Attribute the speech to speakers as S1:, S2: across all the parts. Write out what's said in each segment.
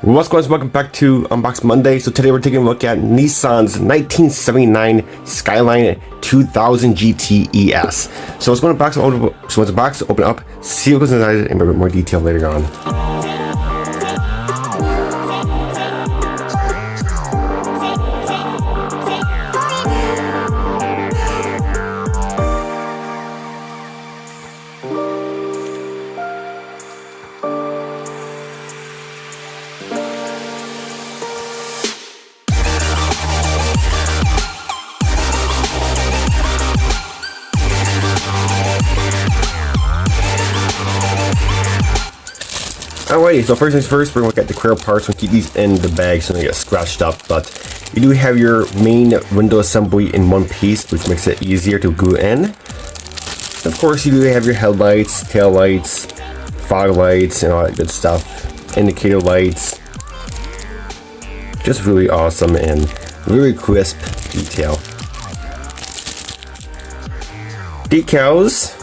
S1: What's going on? Welcome back to Unbox Monday. So today we're taking a look at Nissan's 1979 Skyline 2000 GT-E-S. So let's go to the box, open up, see what goes inside in a bit more detail later on. Alrighty, so first things first, we're going to look at the clear parts. We'll keep these in the bag so they don't get scratched up, but you do have your main window assembly in one piece, which makes it easier to glue in. Of course, you do have your headlights, tail lights, fog lights, and all that good stuff, indicator lights. Just really awesome and really crisp detail. Decals.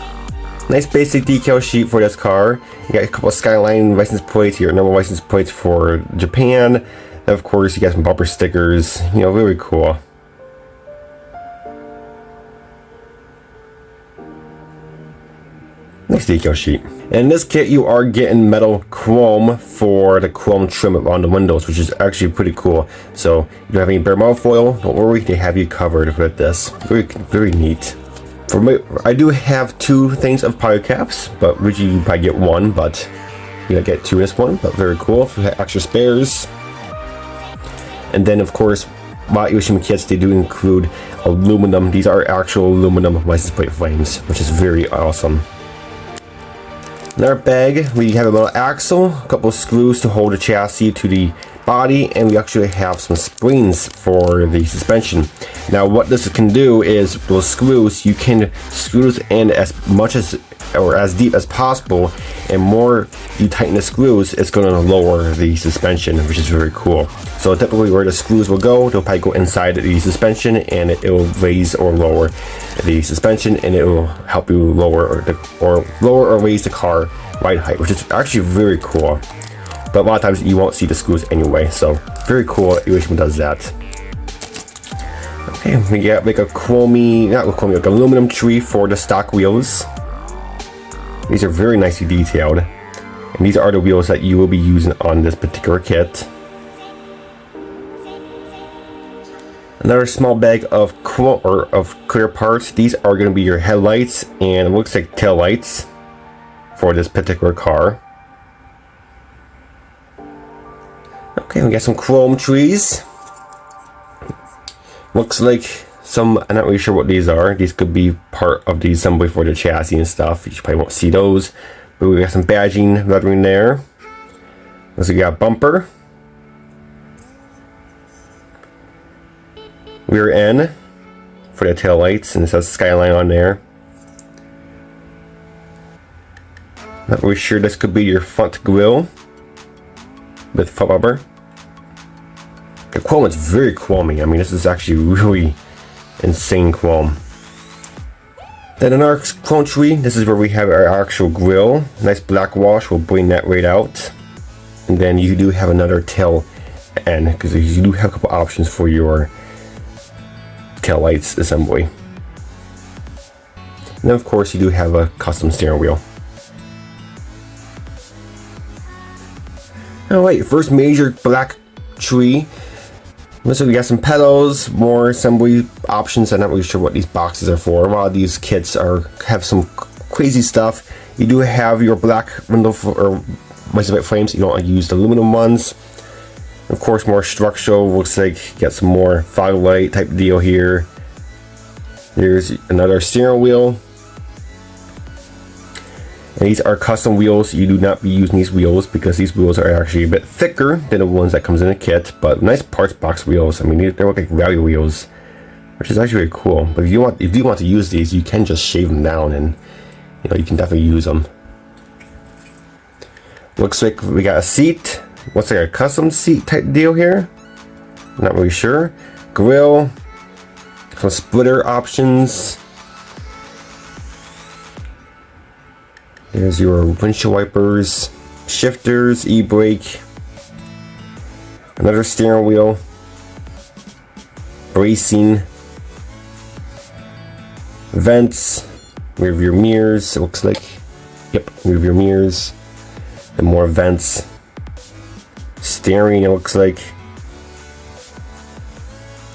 S1: Nice basic decal sheet for this car. You got a couple of Skyline license plates, your normal license plates for Japan. And of course, you got some bumper stickers. You know, really cool. Nice decal sheet. And in this kit, you are getting metal chrome for the chrome trim around the windows, which is actually pretty cool. So if you don't have any bare metal foil, don't worry, they have you covered with this. Very neat. For me, I do have two things of powder caps, but usually you probably get one, but you don't get two in this one, but very cool. If you have extra spares. And then of course, my Aoshima kits, they do include aluminum. These are actual aluminum license plate frames, which is very awesome. In our bag, we have a little axle, a couple of screws to hold the chassis to the body, and we actually have some springs for the suspension. Now what this can do is those screws, you can screw those in as much as or as deep as possible, and more you tighten the screws, it's going to lower the suspension, which is very cool. So typically where the screws will go, they'll probably go inside the suspension, and it will raise or lower the suspension, and it will help you lower or raise the car ride height, which is actually very cool. But a lot of times you won't see the screws anyway, so very cool. Aoshima does that. Okay, we got like a like aluminum tree for the stock wheels. These are very nicely detailed, and these are the wheels that you will be using on this particular kit. Another small bag of clear parts. These are going to be your headlights, and it looks like tail lights for this particular car. Okay, we got some chrome trees. Looks like some, I'm not really sure what these are. These could be part of the assembly for the chassis and stuff. You probably won't see those. But we got some badging lettering there. Looks like we got bumper. Rear end for the tail lights, and it says Skyline on there. Not really sure, this could be your front grille with front bumper. The chrome is very chromey. I mean, this is actually really insane chrome. Then in our chrome tree, this is where we have our actual grille. Nice black wash will bring that right out. And then you do have another tail end, because you do have a couple options for your tail lights assembly. And then of course you do have a custom steering wheel. Alright, first major black tree. So we got some pedals, more assembly options. I'm not really sure what these boxes are for. A lot of these kits have some crazy stuff. You do have your black window or license plate frames. You don't want to use the aluminum ones. Of course, more structural. Looks like you got some more fog light type deal here. Here's another steering wheel. And these are custom wheels. You do not be using these wheels because these wheels are actually a bit thicker than the ones that comes in a kit, but nice parts box wheels. I mean, they look like value wheels, which is actually really cool. But if you want to use these, you can just shave them down, and you know, you can definitely use them. Looks like we got a seat. Looks like a custom seat type deal here. Not really sure. Grill, some splitter options. There's your windshield wipers, shifters, e-brake. Another steering wheel, bracing, vents, rear view mirrors, it looks like. Yep, rear view mirrors, and more vents, steering, it looks like.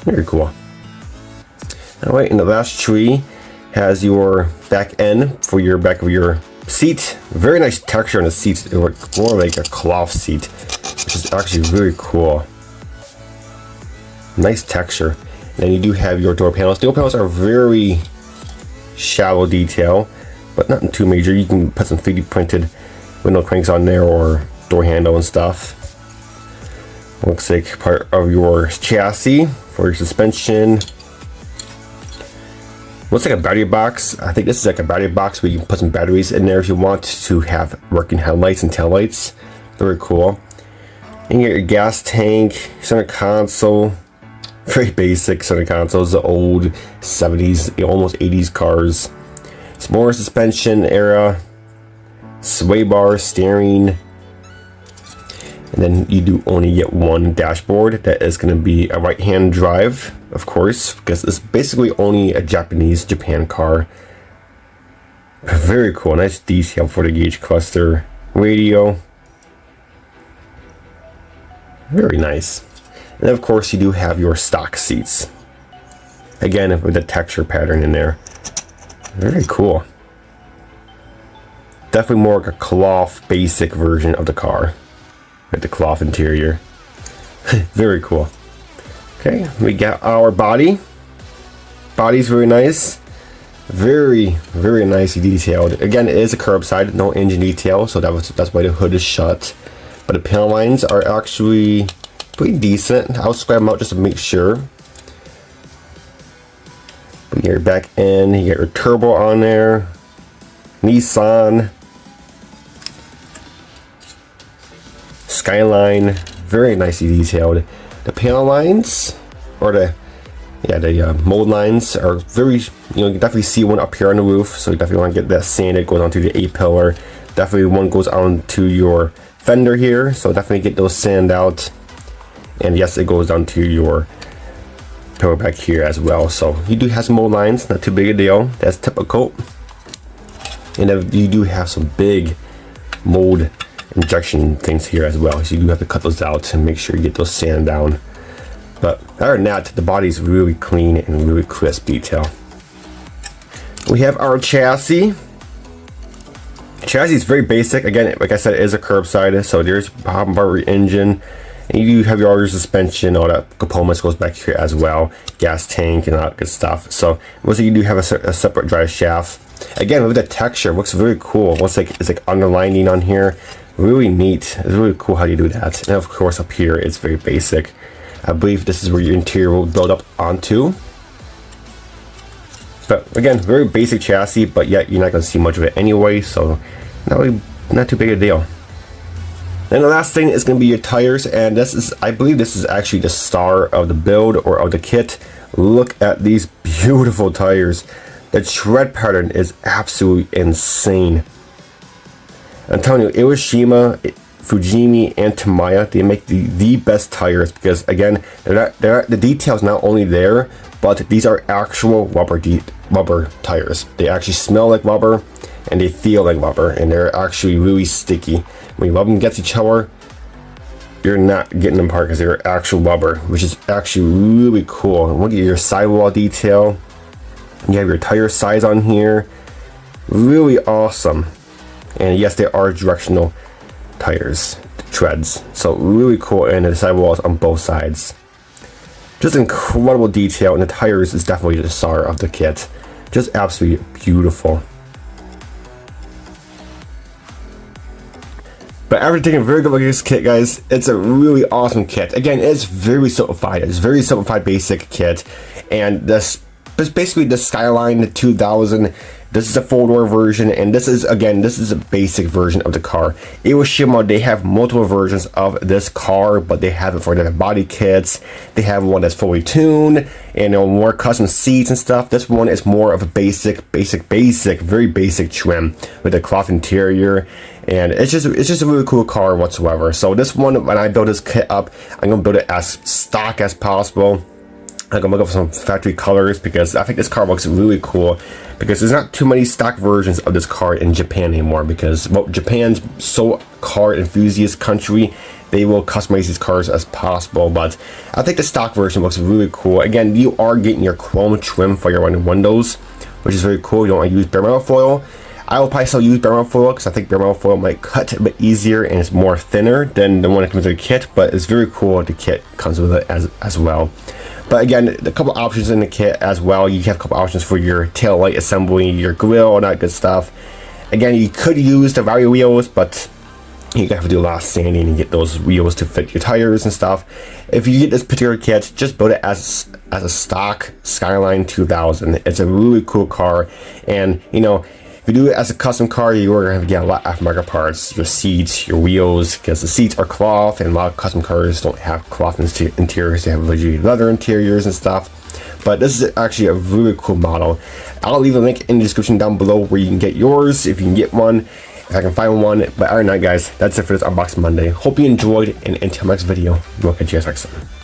S1: Very cool. Alright, and the last tree has your back end for your back of your seat. Very nice texture on the seats. It looks more like a cloth seat, which is actually very cool. Nice texture. And then you do have your door panels. Door panels are very shallow detail, but not too major. You can put some 3D printed window cranks on there or door handle and stuff. Looks like part of your chassis for your suspension. Looks like a battery box. I think this is like a battery box where you can put some batteries in there if you want to have working headlights and taillights. Very cool. And you get your gas tank, center console. Very basic center consoles, the old 70s, almost 80s cars. Some more suspension era, sway bar, steering. And then you do only get one dashboard. That is going to be a right-hand drive, of course, because it's basically only a Japan car. Very cool, nice detail for the gauge cluster. Radio. Very nice. And of course you do have your stock seats. Again, with the texture pattern in there. Very cool. Definitely more like a cloth basic version of the car. With the cloth interior. Very cool. Okay, we got our body. Body's very nice. Very nicely detailed. Again, it is a curbside, no engine detail, so that's why the hood is shut. But the panel lines are actually pretty decent. I'll scrap them out just to make sure. But you get your back end, you get your turbo on there. Nissan Skyline, very nicely detailed. The panel lines, or the mold lines are very, you can definitely see one up here on the roof, so you definitely want to get that sanded. Goes onto the A-pillar. Definitely one goes onto your fender here, so definitely get those sand out. And yes, it goes down to your pillar back here as well. So you do have some mold lines, not too big a deal. That's typical. And then you do have some big mold injection things here as well, so you do have to cut those out and make sure you get those sand down. But other than that, the body's really clean and really crisp detail. We have our chassis. Chassis is very basic. Again, like I said, it is a curbside, so there's bottom part of your engine, and you do have your suspension, all that components goes back here as well, gas tank and all that good stuff. So mostly you do have a separate drive shaft. Again, with the texture, it looks very cool. It looks like it's like underlining on here. Really neat. It's really cool how you do that. And of course up here it's very basic. I believe this is where your interior will build up onto. But again, very basic chassis, but yet you're not going to see much of it anyway, so not too big a deal. Then the last thing is going to be your tires, and this is, I believe this is actually the star of the build or of the kit. Look at these beautiful tires. The tread pattern is absolutely insane. I'm telling you, Aoshima, Fujimi, and Tamiya, they make the best tires, because again, the detail's not only there, but these are actual rubber tires. They actually smell like rubber, and they feel like rubber, and they're actually really sticky. When you rub them against each other, you're not getting them apart because they're actual rubber, which is actually really cool. And look at your sidewall detail. You have your tire size on here. Really awesome. And yes, they are directional tires, treads. So really cool, and the sidewalls on both sides. Just incredible detail, and the tires is definitely the star of the kit. Just absolutely beautiful. But after taking a very good look at this kit, guys, it's a really awesome kit. Again, it's very simplified. It's a very simplified basic kit, and this is basically the Skyline 2000 This is a 4-door version, and this is a basic version of the car. Aoshima, they have multiple versions of this car, but they have it for their body kits. They have one that's fully tuned and more custom seats and stuff. This one is more of a basic, very basic trim with a cloth interior, and it's just a really cool car whatsoever. So this one, when I build this kit up, I'm gonna build it as stock as possible. I'm gonna look up some factory colors because I think this car looks really cool, because there's not too many stock versions of this car in Japan anymore, because, well, Japan's so car enthusiast country, they will customize these cars as possible. But I think the stock version looks really cool. Again, you are getting your chrome trim for your windows, which is very cool. You don't want to use bare metal foil. I will probably still use bare metal foil because I think bare metal foil might cut a bit easier and it's more thinner than the one that comes with the kit, but it's very cool the kit comes with it as well. But again, a couple options in the kit as well. You have a couple options for your tail light assembly, your grill, all that good stuff. Again, you could use the value wheels, but you have to do a lot of sanding and get those wheels to fit your tires and stuff. If you get this particular kit, just build it as a stock Skyline 2000. It's a really cool car, and you know, if you do it as a custom car, you're going to get a lot of aftermarket parts, your seats, your wheels, because the seats are cloth, and a lot of custom cars don't have cloth interiors. They have legit leather interiors and stuff. But this is actually a really cool model. I'll leave a link in the description down below where you can get yours, if you can get one, if I can find one. But other than that, guys, that's it for this Unboxing Monday. Hope you enjoyed, and until next video, we'll catch you guys next time.